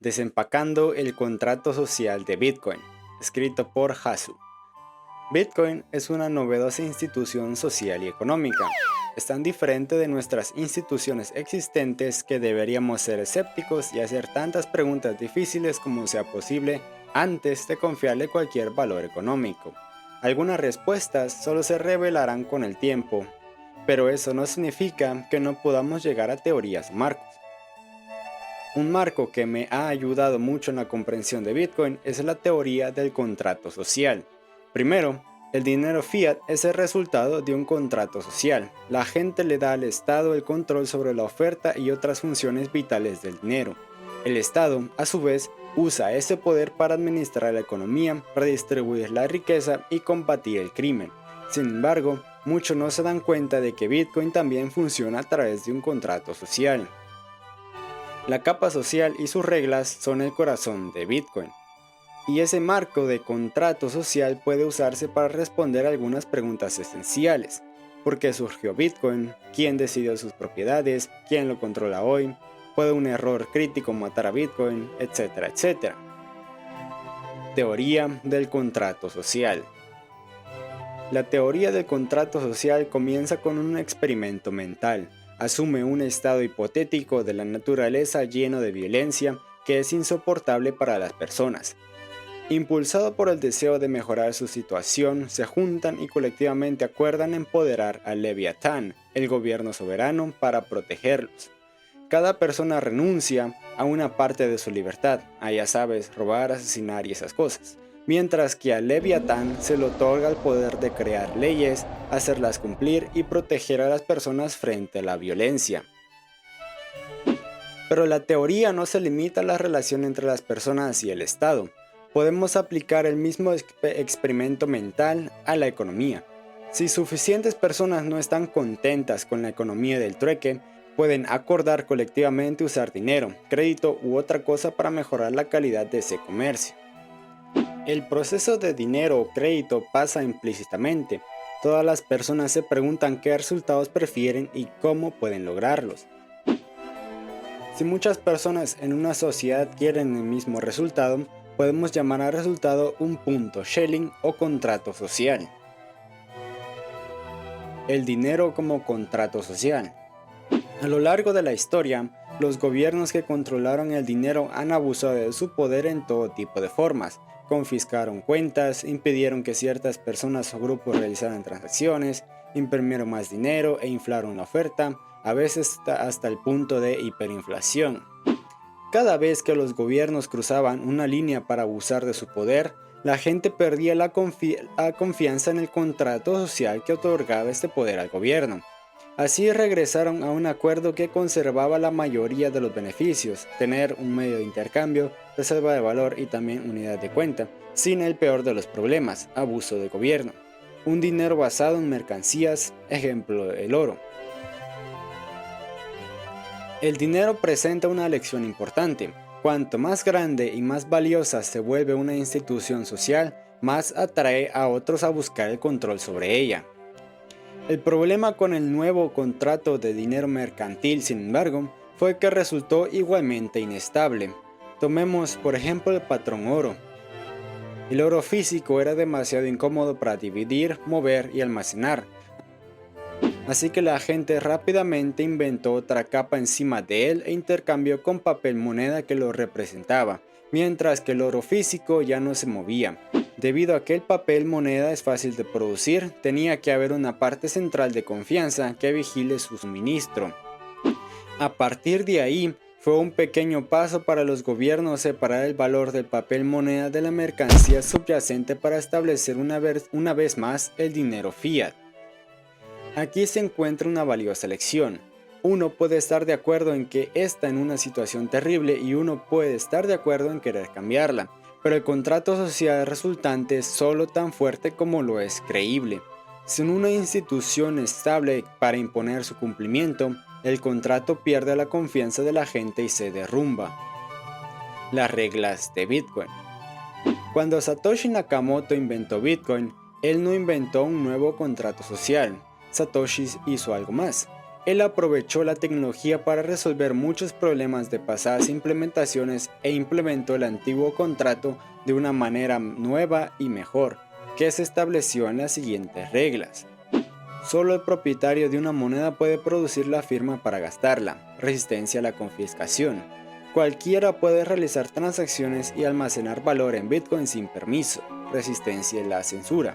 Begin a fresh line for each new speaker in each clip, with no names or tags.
Desempacando el contrato social de Bitcoin, escrito por Hasu. Bitcoin es una novedosa institución social y económica. Es tan diferente de nuestras instituciones existentes que deberíamos ser escépticos y hacer tantas preguntas difíciles como sea posible antes de confiarle cualquier valor económico. Algunas respuestas solo se revelarán con el tiempo, pero eso no significa que no podamos llegar a teorías o marcos. Un marco que me ha ayudado mucho en la comprensión de Bitcoin es la teoría del contrato social. Primero, el dinero fiat es el resultado de un contrato social. La gente le da al Estado el control sobre la oferta y otras funciones vitales del dinero. El Estado, a su vez, usa ese poder para administrar la economía, redistribuir la riqueza y combatir el crimen. Sin embargo, muchos no se dan cuenta de que Bitcoin también funciona a través de un contrato social. La capa social y sus reglas son el corazón de Bitcoin. Y ese marco de contrato social puede usarse para responder algunas preguntas esenciales. ¿Por qué surgió Bitcoin? ¿Quién decidió sus propiedades? ¿Quién lo controla hoy? ¿Puede un error crítico matar a Bitcoin? Etcétera, etcétera. Teoría del contrato social. La teoría del contrato social comienza con un experimento mental. Asume un estado hipotético de la naturaleza lleno de violencia que es insoportable para las personas. Impulsado por el deseo de mejorar su situación, se juntan y colectivamente acuerdan empoderar al Leviatán, el gobierno soberano, para protegerlos. Cada persona renuncia a una parte de su libertad, ya sabes, robar, asesinar y esas cosas, mientras que al Leviatán se le otorga el poder de crear leyes, hacerlas cumplir y proteger a las personas frente a la violencia. Pero la teoría no se limita a la relación entre las personas y el Estado. Podemos aplicar el mismo experimento mental a la economía. Si suficientes personas no están contentas con la economía del trueque, pueden acordar colectivamente usar dinero, crédito u otra cosa para mejorar la calidad de ese comercio. El proceso de dinero o crédito pasa implícitamente. Todas las personas se preguntan qué resultados prefieren y cómo pueden lograrlos. Si muchas personas en una sociedad quieren el mismo resultado, podemos llamar al resultado un punto Schelling o contrato social. El dinero como contrato social. A lo largo de la historia, los gobiernos que controlaron el dinero han abusado de su poder en todo tipo de formas. Confiscaron cuentas, impidieron que ciertas personas o grupos realizaran transacciones, imprimieron más dinero e inflaron la oferta, a veces hasta el punto de hiperinflación. Cada vez que los gobiernos cruzaban una línea para abusar de su poder, la gente perdía la confianza en el contrato social que otorgaba este poder al gobierno. Así regresaron a un acuerdo que conservaba la mayoría de los beneficios, tener un medio de intercambio, reserva de valor y también unidad de cuenta, sin el peor de los problemas, abuso de gobierno. Un dinero basado en mercancías, ejemplo el oro. El dinero presenta una lección importante. Cuanto más grande y más valiosa se vuelve una institución social, más atrae a otros a buscar el control sobre ella. El problema con el nuevo contrato de dinero mercantil, sin embargo, fue que resultó igualmente inestable. Tomemos, por ejemplo, el patrón oro. El oro físico era demasiado incómodo para dividir, mover y almacenar. Así que la gente rápidamente inventó otra capa encima de él e intercambió con papel moneda que lo representaba, mientras que el oro físico ya no se movía. Debido a que el papel moneda es fácil de producir, tenía que haber una parte central de confianza que vigile su suministro. A partir de ahí, fue un pequeño paso para los gobiernos separar el valor del papel moneda de la mercancía subyacente para establecer una vez más el dinero fiat. Aquí se encuentra una valiosa lección. Uno puede estar de acuerdo en que está en una situación terrible y uno puede estar de acuerdo en querer cambiarla, pero el contrato social resultante es solo tan fuerte como lo es creíble. Sin una institución estable para imponer su cumplimiento, el contrato pierde la confianza de la gente y se derrumba. Las reglas de Bitcoin. Cuando Satoshi Nakamoto inventó Bitcoin, él no inventó un nuevo contrato social. Satoshi hizo algo más. Él aprovechó la tecnología para resolver muchos problemas de pasadas implementaciones e implementó el antiguo contrato de una manera nueva y mejor, que se estableció en las siguientes reglas. Solo el propietario de una moneda puede producir la firma para gastarla, resistencia a la confiscación. Cualquiera puede realizar transacciones y almacenar valor en Bitcoin sin permiso, resistencia a la censura.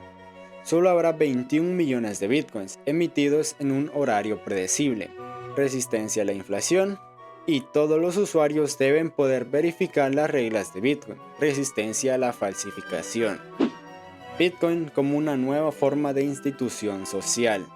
Solo habrá 21 millones de Bitcoins emitidos en un horario predecible, resistencia a la inflación, y todos los usuarios deben poder verificar las reglas de Bitcoin, resistencia a la falsificación. Bitcoin como una nueva forma de institución social.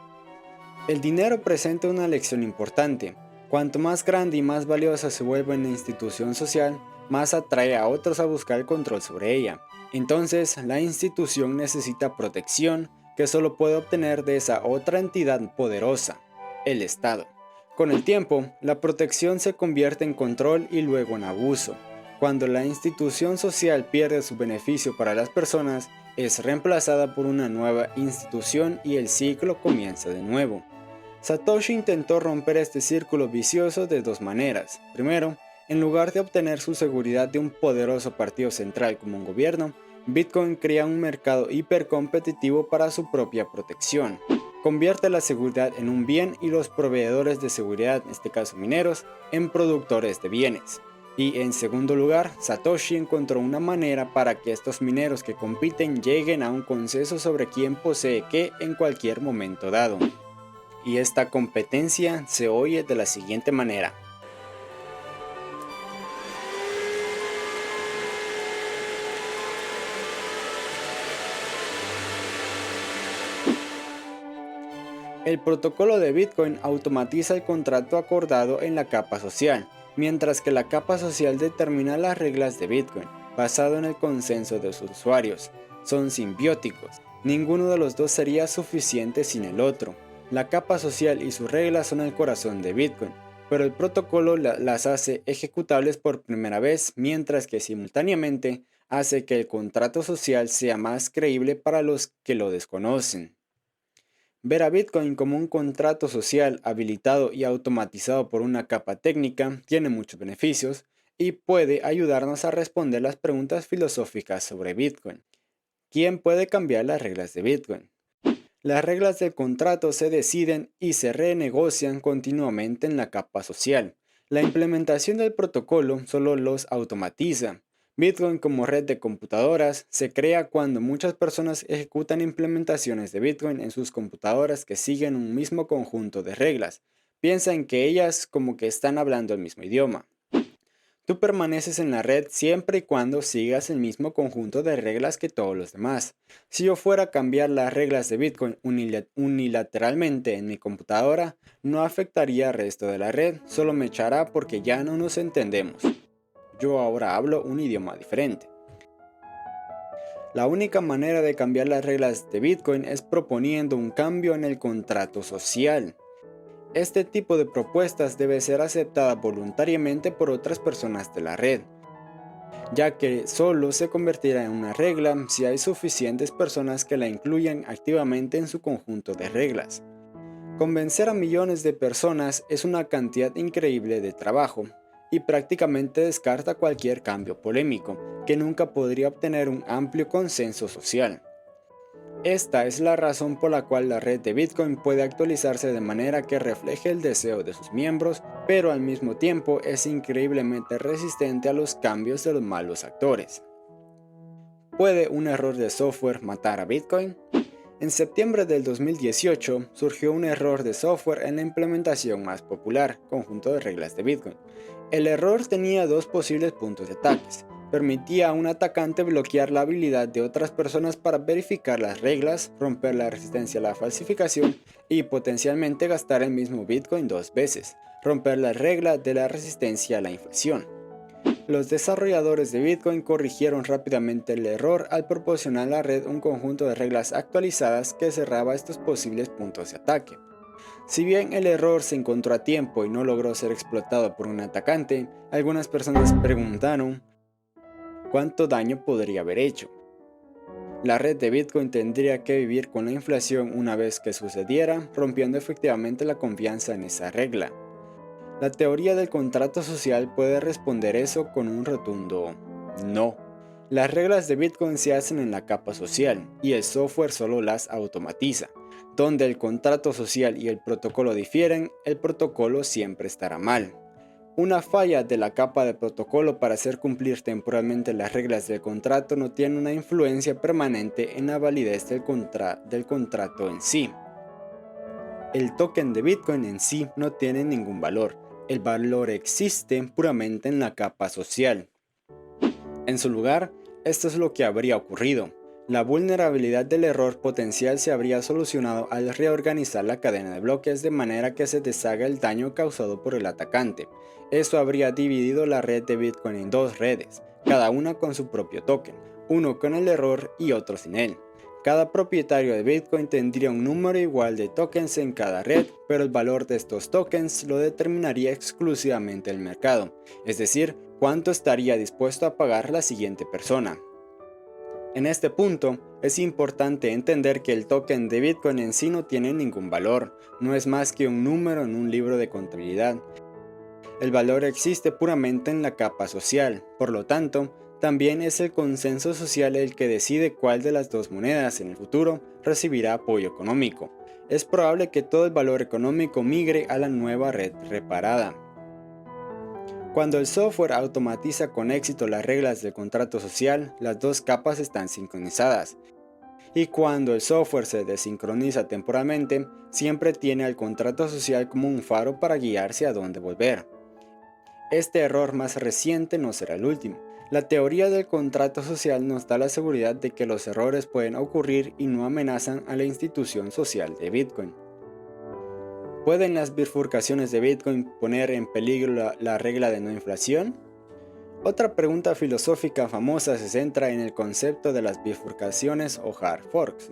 El dinero presenta una lección importante. Cuanto más grande y más valiosa se vuelve una institución social, más atrae a otros a buscar el control sobre ella. Entonces, la institución necesita protección que solo puede obtener de esa otra entidad poderosa, el Estado. Con el tiempo, la protección se convierte en control y luego en abuso. Cuando la institución social pierde su beneficio para las personas, es reemplazada por una nueva institución y el ciclo comienza de nuevo. Satoshi intentó romper este círculo vicioso de dos maneras. Primero, en lugar de obtener su seguridad de un poderoso partido central como un gobierno, Bitcoin crea un mercado hipercompetitivo para su propia protección. Convierte la seguridad en un bien y los proveedores de seguridad, en este caso mineros, en productores de bienes. Y en segundo lugar, Satoshi encontró una manera para que estos mineros que compiten lleguen a un consenso sobre quién posee qué en cualquier momento dado. Y esta competencia se oye de la siguiente manera. El protocolo de Bitcoin automatiza el contrato acordado en la capa social, mientras que la capa social determina las reglas de Bitcoin, basado en el consenso de sus usuarios. Son simbióticos. Ninguno de los dos sería suficiente sin el otro. La capa social y sus reglas son el corazón de Bitcoin, pero el protocolo las hace ejecutables por primera vez, mientras que simultáneamente hace que el contrato social sea más creíble para los que lo desconocen. Ver a Bitcoin como un contrato social habilitado y automatizado por una capa técnica tiene muchos beneficios y puede ayudarnos a responder las preguntas filosóficas sobre Bitcoin. ¿Quién puede cambiar las reglas de Bitcoin? Las reglas del contrato se deciden y se renegocian continuamente en la capa social. La implementación del protocolo solo los automatiza. Bitcoin como red de computadoras se crea cuando muchas personas ejecutan implementaciones de Bitcoin en sus computadoras que siguen un mismo conjunto de reglas. Piensa en que ellas como que están hablando el mismo idioma. Tú permaneces en la red siempre y cuando sigas el mismo conjunto de reglas que todos los demás. Si yo fuera a cambiar las reglas de Bitcoin unilateralmente en mi computadora, no afectaría al resto de la red, solo me echará porque ya no nos entendemos. Yo ahora hablo un idioma diferente. La única manera de cambiar las reglas de Bitcoin es proponiendo un cambio en el contrato social. Este tipo de propuestas debe ser aceptada voluntariamente por otras personas de la red, ya que solo se convertirá en una regla si hay suficientes personas que la incluyan activamente en su conjunto de reglas. Convencer a millones de personas es una cantidad increíble de trabajo y prácticamente descarta cualquier cambio polémico, que nunca podría obtener un amplio consenso social. Esta es la razón por la cual la red de Bitcoin puede actualizarse de manera que refleje el deseo de sus miembros, pero al mismo tiempo es increíblemente resistente a los cambios de los malos actores. ¿Puede un error de software matar a Bitcoin? En septiembre del 2018 surgió un error de software en la implementación más popular, conjunto de reglas de Bitcoin. El error tenía dos posibles puntos de ataques. Permitía a un atacante bloquear la habilidad de otras personas para verificar las reglas, romper la resistencia a la falsificación y potencialmente gastar el mismo Bitcoin dos veces, romper la regla de la resistencia a la inflación. Los desarrolladores de Bitcoin corrigieron rápidamente el error al proporcionar a la red un conjunto de reglas actualizadas que cerraba estos posibles puntos de ataque. Si bien el error se encontró a tiempo y no logró ser explotado por un atacante, algunas personas preguntaron cuánto daño podría haber hecho. La red de Bitcoin tendría que vivir con la inflación una vez que sucediera, rompiendo efectivamente la confianza en esa regla. La teoría del contrato social puede responder eso con un rotundo no. Las reglas de Bitcoin se hacen en la capa social y el software solo las automatiza. Donde el contrato social y el protocolo difieren, el protocolo siempre estará mal. Una falla de la capa de protocolo para hacer cumplir temporalmente las reglas del contrato no tiene una influencia permanente en la validez del contrato en sí. El token de Bitcoin en sí no tiene ningún valor. El valor existe puramente en la capa social. En su lugar, esto es lo que habría ocurrido. La vulnerabilidad del error potencial se habría solucionado al reorganizar la cadena de bloques de manera que se deshaga el daño causado por el atacante. Esto habría dividido la red de Bitcoin en dos redes, cada una con su propio token, uno con el error y otro sin él. Cada propietario de Bitcoin tendría un número igual de tokens en cada red, pero el valor de estos tokens lo determinaría exclusivamente el mercado, es decir, cuánto estaría dispuesto a pagar la siguiente persona. En este punto, es importante entender que el token de Bitcoin en sí no tiene ningún valor, no es más que un número en un libro de contabilidad. El valor existe puramente en la capa social, por lo tanto, también es el consenso social el que decide cuál de las dos monedas en el futuro recibirá apoyo económico. Es probable que todo el valor económico migre a la nueva red reparada. Cuando el software automatiza con éxito las reglas del contrato social, las dos capas están sincronizadas. Y cuando el software se desincroniza temporalmente, siempre tiene al contrato social como un faro para guiarse a dónde volver. Este error más reciente no será el último. La teoría del contrato social nos da la seguridad de que los errores pueden ocurrir y no amenazan a la institución social de Bitcoin. ¿Pueden las bifurcaciones de Bitcoin poner en peligro la regla de no inflación? Otra pregunta filosófica famosa se centra en el concepto de las bifurcaciones o hard forks,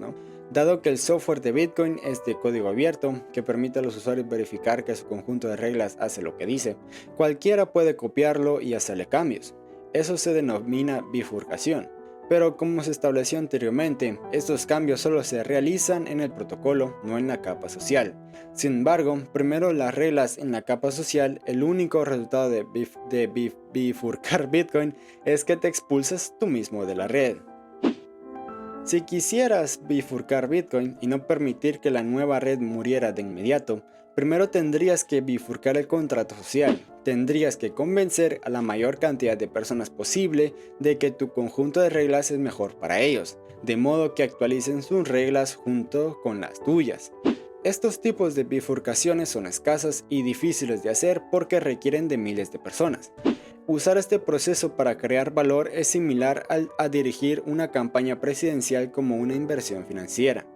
Dado que el software de Bitcoin es de código abierto, que permite a los usuarios verificar que su conjunto de reglas hace lo que dice, cualquiera puede copiarlo y hacerle cambios. Eso se denomina bifurcación. Pero como se estableció anteriormente, estos cambios solo se realizan en el protocolo, no en la capa social. Sin embargo, primero las reglas en la capa social, el único resultado de bifurcar Bitcoin es que te expulsas tú mismo de la red. Si quisieras bifurcar Bitcoin y no permitir que la nueva red muriera de inmediato, primero tendrías que bifurcar el contrato social. Tendrías que convencer a la mayor cantidad de personas posible de que tu conjunto de reglas es mejor para ellos, de modo que actualicen sus reglas junto con las tuyas. Estos tipos de bifurcaciones son escasas y difíciles de hacer porque requieren de miles de personas. Usar este proceso para crear valor es similar a dirigir una campaña presidencial como una inversión financiera.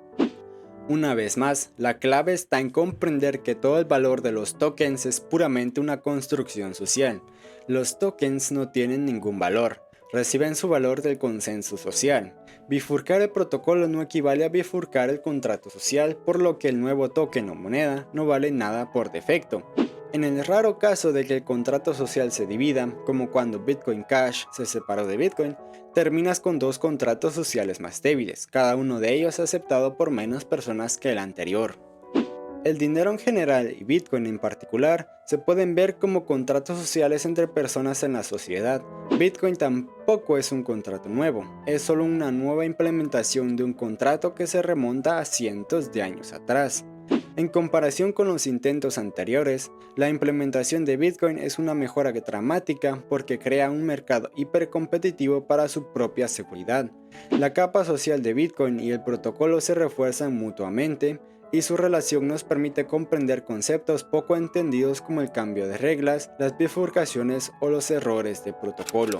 Una vez más, la clave está en comprender que todo el valor de los tokens es puramente una construcción social. Los tokens no tienen ningún valor, reciben su valor del consenso social. Bifurcar el protocolo no equivale a bifurcar el contrato social, por lo que el nuevo token o moneda no vale nada por defecto. En el raro caso de que el contrato social se divida, como cuando Bitcoin Cash se separó de Bitcoin, terminas con dos contratos sociales más débiles, cada uno de ellos aceptado por menos personas que el anterior. El dinero en general y Bitcoin en particular se pueden ver como contratos sociales entre personas en la sociedad. Bitcoin tampoco es un contrato nuevo, es solo una nueva implementación de un contrato que se remonta a cientos de años atrás. En comparación con los intentos anteriores, la implementación de Bitcoin es una mejora dramática porque crea un mercado hipercompetitivo para su propia seguridad. La capa social de Bitcoin y el protocolo se refuerzan mutuamente y su relación nos permite comprender conceptos poco entendidos como el cambio de reglas, las bifurcaciones o los errores de protocolo.